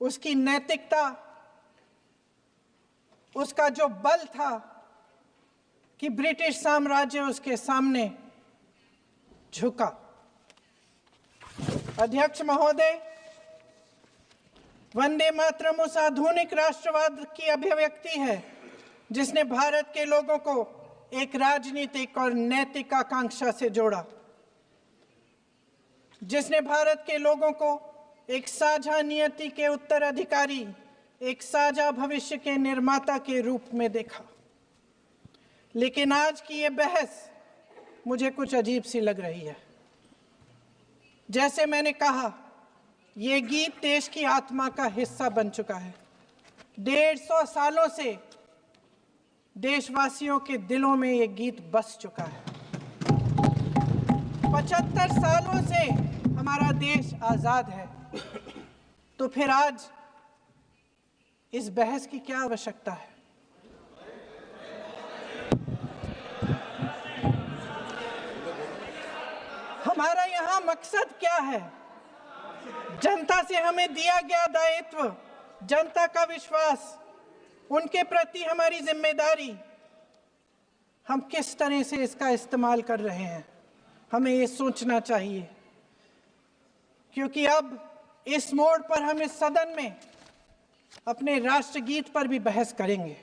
उसकी नैतिकता, उसका जो बल था कि ब्रिटिश साम्राज्य उसके सामने झुका। अध्यक्ष महोदय, वंदे मातरम उस आधुनिक राष्ट्रवाद की अभिव्यक्ति है जिसने भारत के लोगों को एक राजनीतिक और नैतिक आकांक्षा से जोड़ा, जिसने भारत के लोगों को एक साझा नियति के उत्तराधिकारी, एक साझा भविष्य के निर्माता के रूप में देखा। लेकिन आज की ये बहस मुझे कुछ अजीब सी लग रही है। जैसे मैंने कहा, ये गीत देश की आत्मा का हिस्सा बन चुका है। 150 सालों से देशवासियों के दिलों में ये गीत बस चुका है। 75 सालों से हमारा देश आजाद है, तो फिर आज इस बहस की क्या आवश्यकता है? हमारा यहाँ मकसद क्या है? जनता से हमें दिया गया दायित्व, जनता का विश्वास, उनके प्रति हमारी जिम्मेदारी, हम किस तरह से इसका इस्तेमाल कर रहे हैं, हमें ये सोचना चाहिए। क्योंकि अब इस मोड़ पर हम इस सदन में अपने राष्ट्रगीत पर भी बहस करेंगे।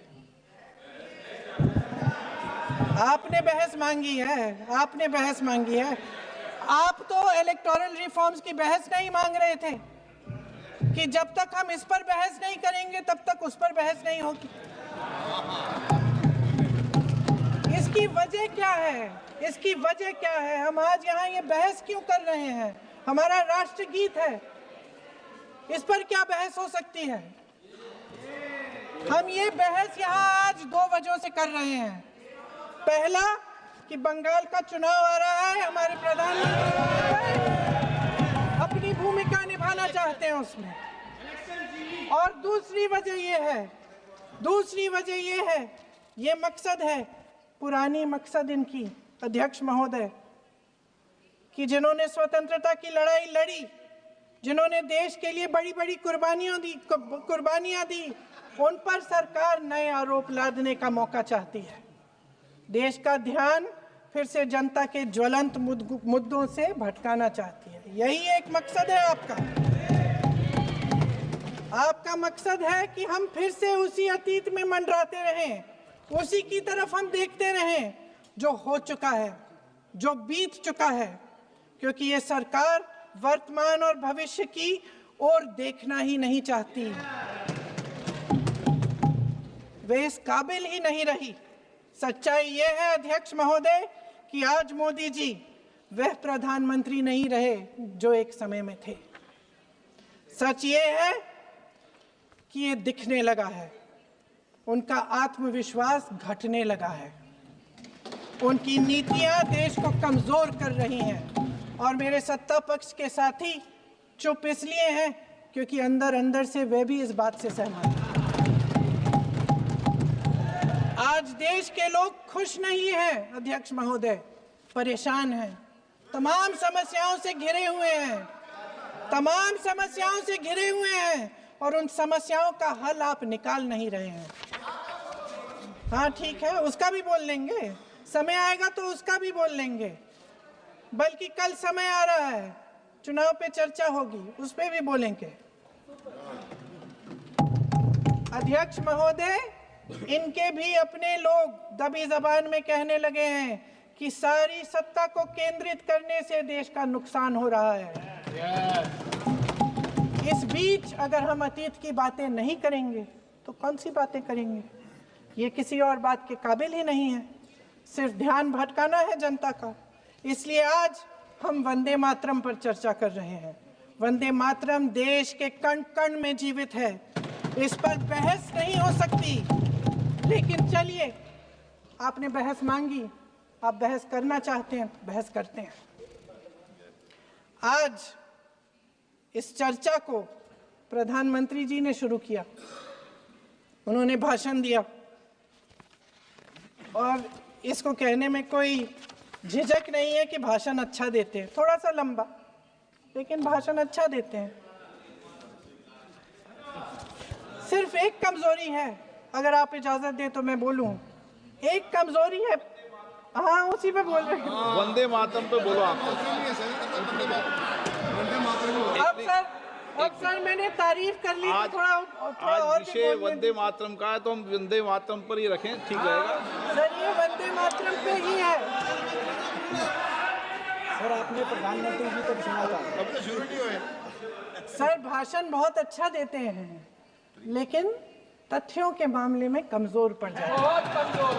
आपने बहस मांगी है, आपने बहस मांगी है। आप तो इलेक्टोरल रिफॉर्म्स की बहस नहीं मांग रहे थे कि जब तक हम इस पर बहस नहीं करेंगे तब तक उस पर बहस नहीं होगी। इसकी वजह क्या है? इसकी वजह क्या है? हम आज यहाँ ये बहस क्यों कर रहे हैं? हमारा राष्ट्रगीत है, इस पर क्या बहस हो सकती है? हम ये बहस यहाँ आज 2 वजहों से कर रहे हैं। पहला कि बंगाल का चुनाव आ रहा है, हमारे प्रधानमंत्री अपनी भूमिका निभाना चाहते हैं उसमें। और दूसरी वजह ये है, ये मकसद है, पुरानी मकसद इनकी, अध्यक्ष महोदय, कि जिन्होंने स्वतंत्रता की लड़ाई लड़ी, जिन्होंने देश के लिए बड़ी बड़ी कुर्बानियां दी, उन पर सरकार नए आरोप लादने का मौका चाहती है। देश का ध्यान फिर से जनता के ज्वलंत मुद्दों से भटकाना चाहती है। यही एक मकसद है आपका। आपका मकसद है कि हम फिर से उसी अतीत में मंडराते रहें, उसी की तरफ हम देखते रहें जो हो चुका है, जो बीत चुका है। क्योंकि ये सरकार वर्तमान और भविष्य की ओर देखना ही नहीं चाहती, वे इस काबिल ही नहीं रही। सच्चाई ये है अध्यक्ष महोदय कि आज मोदी जी वह प्रधानमंत्री नहीं रहे जो एक समय में थे। सच ये है कि ये दिखने लगा है, उनका आत्मविश्वास घटने लगा है, उनकी नीतियां देश को कमजोर कर रही हैं। और मेरे सत्ता पक्ष के साथी चुप इसलिए हैं क्योंकि अंदर अंदर से वे भी इस बात से सहमत हैं। आज देश के लोग खुश नहीं हैं अध्यक्ष महोदय, परेशान हैं, तमाम समस्याओं से घिरे हुए हैं, तमाम समस्याओं से घिरे हुए हैं, और उन समस्याओं का हल आप निकाल नहीं रहे हैं। हाँ ठीक है, उसका भी बोल लेंगे, समय आएगा तो उसका भी बोल लेंगे। बल्कि कल समय आ रहा है, चुनाव पे चर्चा होगी, उस पे भी बोलेंगे। अध्यक्ष महोदय, इनके भी अपने लोग दबी जबान में कहने लगे हैं कि सारी सत्ता को केंद्रित करने से देश का नुकसान हो रहा है। इस बीच अगर हम अतीत की बातें नहीं करेंगे तो कौन सी बातें करेंगे? ये किसी और बात के काबिल ही नहीं है, सिर्फ ध्यान भटकाना है जनता का। इसलिए आज हम वंदे मातरम पर चर्चा कर रहे हैं। वंदे मातरम देश के कण कण में जीवित है, इस पर बहस नहीं हो सकती। लेकिन चलिए, आपने बहस मांगी, आप बहस करना चाहते हैं, बहस करते हैं। आज इस चर्चा को प्रधानमंत्री जी ने शुरू किया, उन्होंने भाषण दिया और इसको कहने में कोई झिझक नहीं है कि भाषण अच्छा देते हैं, थोड़ा सा लंबा, लेकिन भाषण अच्छा देते हैं। सिर्फ एक कमजोरी है, अगर आप इजाजत दें तो मैं बोलूं। एक कमजोरी है, हाँ उसी पे बोल रहे हैं। वंदे मातरम पे बोलो आप। अब सर मैंने तारीफ कर ली तो थोड़ा आज और विषय वंदे मातरम का है तो हम वंदे मातरम पर ही रखें, ठीक रहेगा। सर ये वंदे मातरम पे ही है। सर आपने प्रधानमंत्री जी को सुना था, अब तो शुरू नहीं हुए। सर भाषण बहुत अच्छा देते हैं, लेकिन तथ्यों के मामले में कमजोर पड़ जाते हैं। बहुत कमजोर।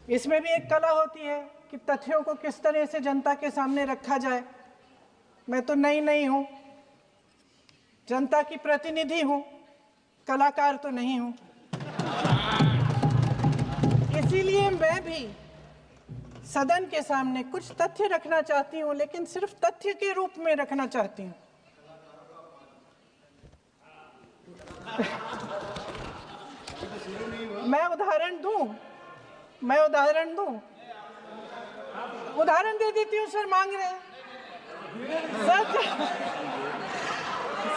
इसमें भी एक कला होती है कि तथ्यों को किस तरह से जनता के सामने रखा जाए। मैं तो नई हूं, जनता की प्रतिनिधि हूं, कलाकार तो नहीं हूं। इसीलिए मैं भी सदन के सामने कुछ तथ्य रखना चाहती हूं, लेकिन सिर्फ तथ्य के रूप में रखना चाहती हूं। मैं उदाहरण दूं, उदाहरण दे देती हूँ। सर मांग रहे हैं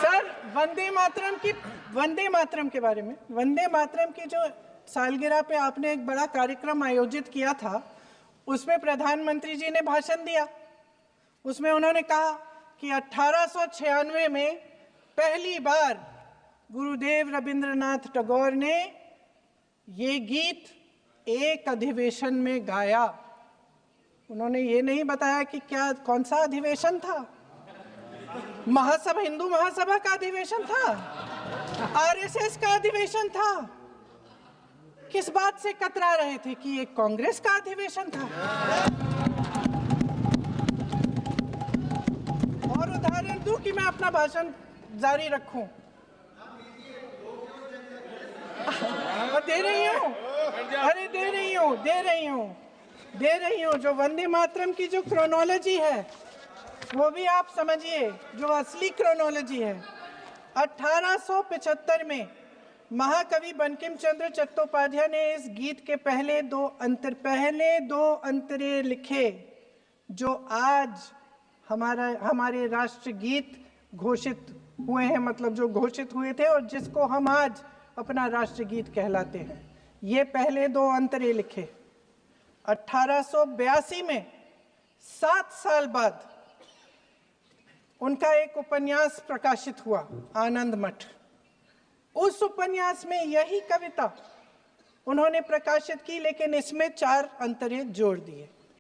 सर वंदे मातरम के बारे में, वंदे मातरम की जो सालगिरह पे आपने एक बड़ा कार्यक्रम आयोजित किया था, उसमें प्रधानमंत्री जी ने भाषण दिया। उसमें उन्होंने कहा कि 1896 में पहली बार गुरुदेव रविंद्रनाथ टैगोर ने ये गीत एक अधिवेशन में गाया। उन्होंने ये नहीं बताया कि कौन सा अधिवेशन था। महासभा, हिंदू महासभा का अधिवेशन था, आरएसएस का अधिवेशन था। किस बात से कतरा रहे थे कि ये कांग्रेस का अधिवेशन था। और उदाहरण दूं कि मैं अपना भाषण जारी रखूं। दे रही हूं। जो वंदे मातरम की जो क्रोनोलॉजी है वो भी आप समझिए, जो असली क्रोनोलॉजी है। 1875 में महाकवि बंकिम चंद्र चट्टोपाध्याय ने इस गीत के पहले दो अंतरे लिखे, जो आज हमारे राष्ट्रगीत घोषित हुए हैं, मतलब जो घोषित हुए थे और जिसको हम आज अपना राष्ट्रगीत कहलाते हैं। ये पहले दो अंतरे लिखे। 1882 में 7 साल बाद उनका एक उपन्यास प्रकाशित हुआ, आनंद मठ। उस उपन्यास में यही कविता उन्होंने प्रकाशित की, लेकिन इसमें 4 अंतरे जोड़ दिए।